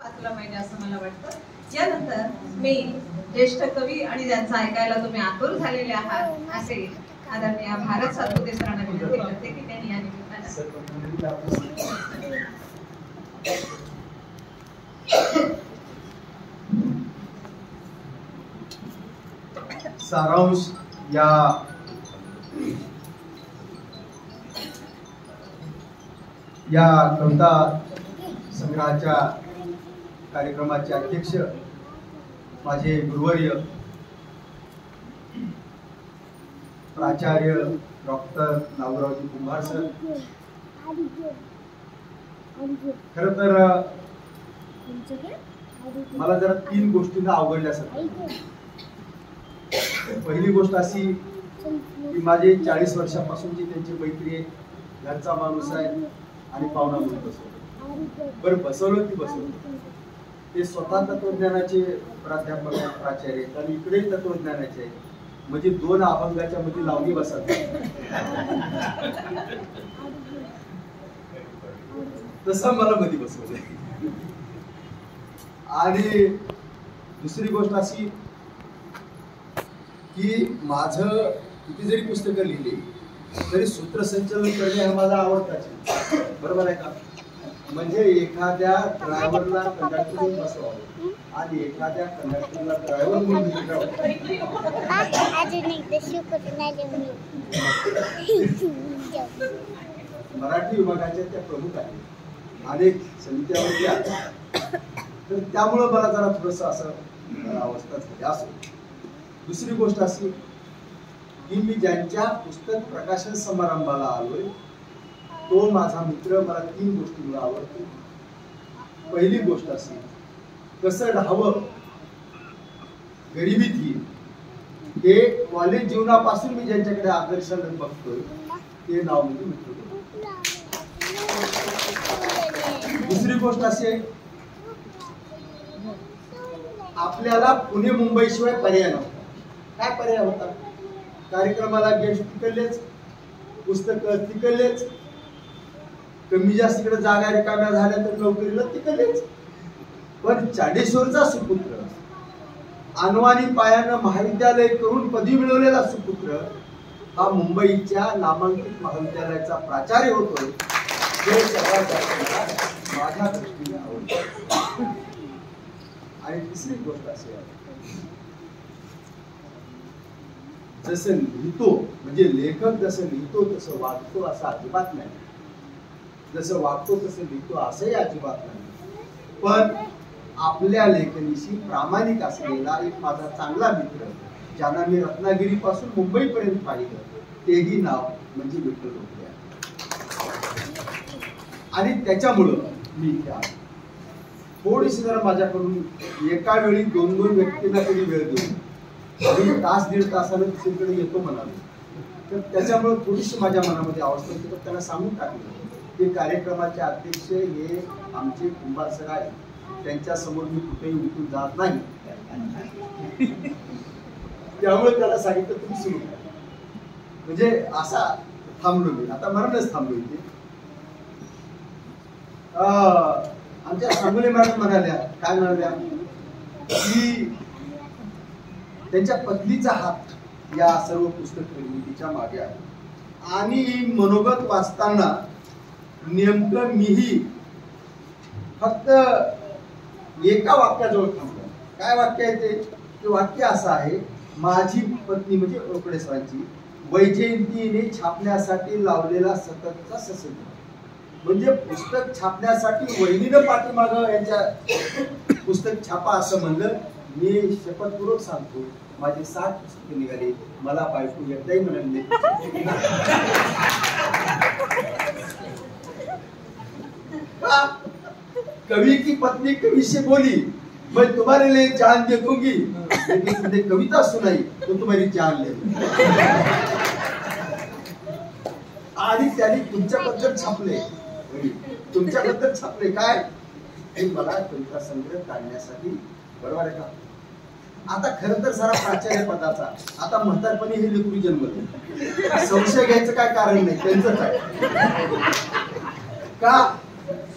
वाचला पाहिजे असं मला वाटतं। यानंतर मी ज्येष्ठ कवी आणि ज्यांचं ऐकायला तुम्ही आतुर झालेले आहात असे आदरणीय भारत सातपुते सरांना विनंती करते की त्यांनी या निमित्ताने सारांश या कविता संग्रहाच्या कार्यक्रमाचे अध्यक्ष माझे गुरुवर्य प्राचार्य डॉक्टर नागरावजी कुंभार सर। खर तर मला जरा 3 गोष्टींना अवघडल्यासारखं। पहिली गोष्ट अशी की माझे 40 वर्षापासूनची त्यांची मैत्री आहे, घरचा माणूस आहे आणि पाहुणा म्हणून बसवलं। बरं बसवलं की बसवलं, ते स्वतः तत्वज्ञानाचे प्राध्यापक प्राचार्य आहेत आणि इकडे तत्वज्ञानाचे आहेत, म्हणजे 2 अभंगाच्या मध्ये लावणी बसत तसं मला मध्ये बसवलं। आणि दुसरी गोष्ट अशी की माझं किती जरी पुस्तकं लिहिली तरी सूत्रसंचलन करणे हा माझा आवडताच, बरोबर आहे का? म्हणजे एखाद्या ड्रायव्हरला कंडक्टरला बसवावं आणि एखाद्या कंडक्टरला ड्रायव्हर म्हणून मराठी विभागाच्या त्या प्रमुख आहेत, अनेक समित्या होत्या, तर त्यामुळं मला जरा थोडस असं अवस्था झाली असं। दुसरी गोष्ट अशी की मी ज्यांच्या पुस्तक प्रकाशन समारंभाला आलोय तो माझा मित्र, मला 3 गोष्टी मला आवडतो। पहिली गोष्ट अशी, कसं राहावं गरिबीत ही, हे कॉलेज जीवनापासून मी ज्यांच्याकडे आकर्षण बघतोय ते नाव म्हणजे मित्र। दुसरी गोष्ट अशी आहे, आपल्याला पुणे मुंबई शिवाय पर्याय नव्हता। काय पर्याय होता? कार्यक्रमाला गेस्ट तिकडलेच, पुस्तक तिकडलेच, कमी जास्तीकडे जागा रिकाम्या झाल्या तर नोकरीला तिकडलेच। पण चाडेश्वरचा सुपुत्र, अनवाणी पायानं महाविद्यालय करून पदवी मिळवलेला सुपुत्र हा मुंबईच्या नामांकित महाविद्यालयाचा प्राचार्य होतोय, हे माझ्या दृष्टीने आवडतं। आणि तिसरी गोष्ट अशी आहे, जसं लिहितो म्हणजे लेखक जसं लिहितो तसं वागतो असं अजिबात नाही, जसं वागतो तसं लिहितो असंही अजिबात नाही। पण आपल्या लेखनीशी प्रामाणिक असलेला एक माझा चांगला मित्र, ज्यांना मी रत्नागिरीपासून मुंबईपर्यंत पाहिलं, तेही नाव म्हणजे विठ्ठल ढोकले आहे। आणि त्याच्यामुळं मी इथे आलो। थोडीशी जरा माझ्याकडून एका वेळी 2-2 व्यक्तींना कधी वेळ देऊन मी तास 1.5 तासानं दुसरीकडे येतो म्हणालो, तर त्याच्यामुळे थोडीशी माझ्या मनामध्ये अवस्था होती। त्यांना सांगून टाकलं की कार्यक्रमाचे अध्यक्ष हे आमचे कुंभार सर आहेत, त्यांच्या समोर मी कुठेही उठून जात नाही, त्यामुळे त्याला सांगितलं तुम्ही सुरू करा। म्हणजे असा थांबलो मी, आता मरणच थांबलो इथे। आमच्या सांगोले मॅडम म्हणाल्या, काय म्हणाल्या की त्यांच्या पत्नीचा हात या सर्व पुस्तक निर्मितीच्या मागे आहे। आणि मनोगत वाचताना नेमकं मीही फक्त एका वाक्याजवळ थांबलो। काय वाक्य आहे ते वाक्य असं आहे, माझी पत्नी म्हणजे रोकडे सरांची वैजयंतीने छापण्यासाठी लावलेला सततचा ससंग। म्हणजे पुस्तक छापण्यासाठी वहिनीनं पाठीमागं यांच्या पुस्तक छापा असं म्हणलं। मी शपथपूर्वक सांगतो, माझे 60 पुस्तकं निघाली, मला बायको एकदाही म्हणाली कवि की पत्नी कवि से बोली, मैं तुम्हारे लिए जान दे दूंगी, लेकिन तुमने कविता सुनाई तो तुम्हारी जान ले। आणि त्यांनी तुमच्याबद्दल छापले, तुमच्याबद्दल छापले काय, हे मला कविता संग्रह काढण्यासाठी, बरोबर आहे का? आता खरं तर सारा प्राचार्य पदाचा आता म्हातारपणी हे लेकरू जन्मले, संशय घ्यायचं काय कारण नाही, त्यांचं काय का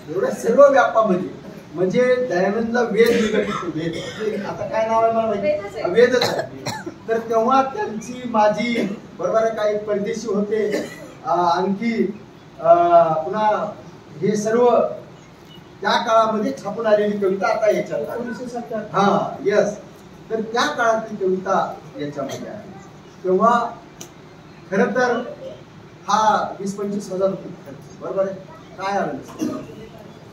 एवढ्या सर्व व्यापामध्ये म्हणजे दयानंदला वेद निघत होते. वेद आता काय नाव आहे मला माहिती, वेदच आहे. तर तेव्हा त्यांची माझी बरोबर आहे, काही परदेशी होते, आणखी पुन्हा हे सर्व त्या काळामध्ये छापून आलेली कविता आता याच्यात 1970. हा यस. तर त्या काळातली कविता याच्यामध्ये आहे. तेव्हा खर तर हा 20-25 हजार रुपये खर्च, बरोबर आहे. काय आलं नसतं,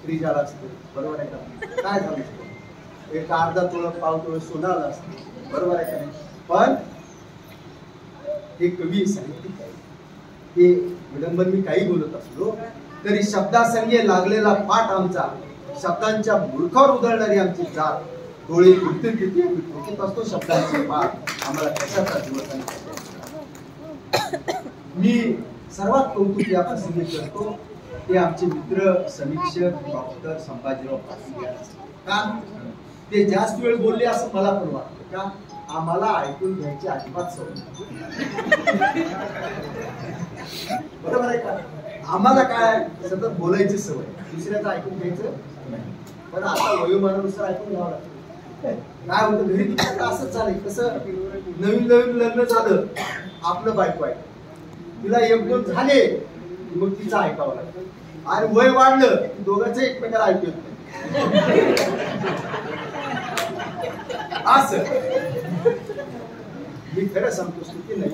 फ्रीज आला असतं, बरोबर आहे का, काय झालं असतं, एक अर्धा तोळं पाव तोळं सोनं आलं असतं, बरोबर आहे का नाही. पण हे कवी साहित्यिक आहे. हे विडंबन मी काही बोलत असलो तरी शब्दासंगे लागलेला पाठ आमचा, शब्दांच्या मुळखावर उधळणारी आमची जात, डोळे फिरतील किती ठोकीत असतो शब्दांचे पाठ, आम्हाला कशाचा दिवस आणि मी सर्वात कौतुक या प्रसंगी करतो ते आमचे मित्र समीक्षक डॉक्टर संभाजीराव पाटील. का ते जास्त वेळ बोलले असं मला पण वाटतं, का आम्हाला ऐकून घ्यायची अजिबात सवय, बरोबर आहे का. आम्हाला काय सतत बोलायची सवय, दुसऱ्याचं ऐकून घ्यायचं नाही. पण आता वयोमानानुसार ऐकून घ्यावं लागतं. काय होतं घरी असंच झालंय. कसं नवीन नवीन लग्न झालं, आपलं बायको आहे, तिला 1-2 झाले मग तिचं ऐकावं लागतं, आणि वय वाढलं की दोघांचं एकमेकाला ऐकू येत नाही. असं मी खरं सांगतो की नाही,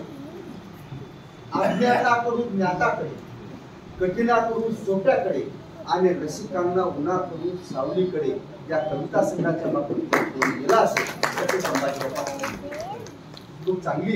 अज्ञाताकडून ज्ञाताकडे, कठीणाकडून सोप्याकडे आणि रसिकांना उन्हाकडून सावलीकडे या कविता संघाच्या बाबतीत गेला असेल तर ते संभाजीराव पाटील खूप चांगली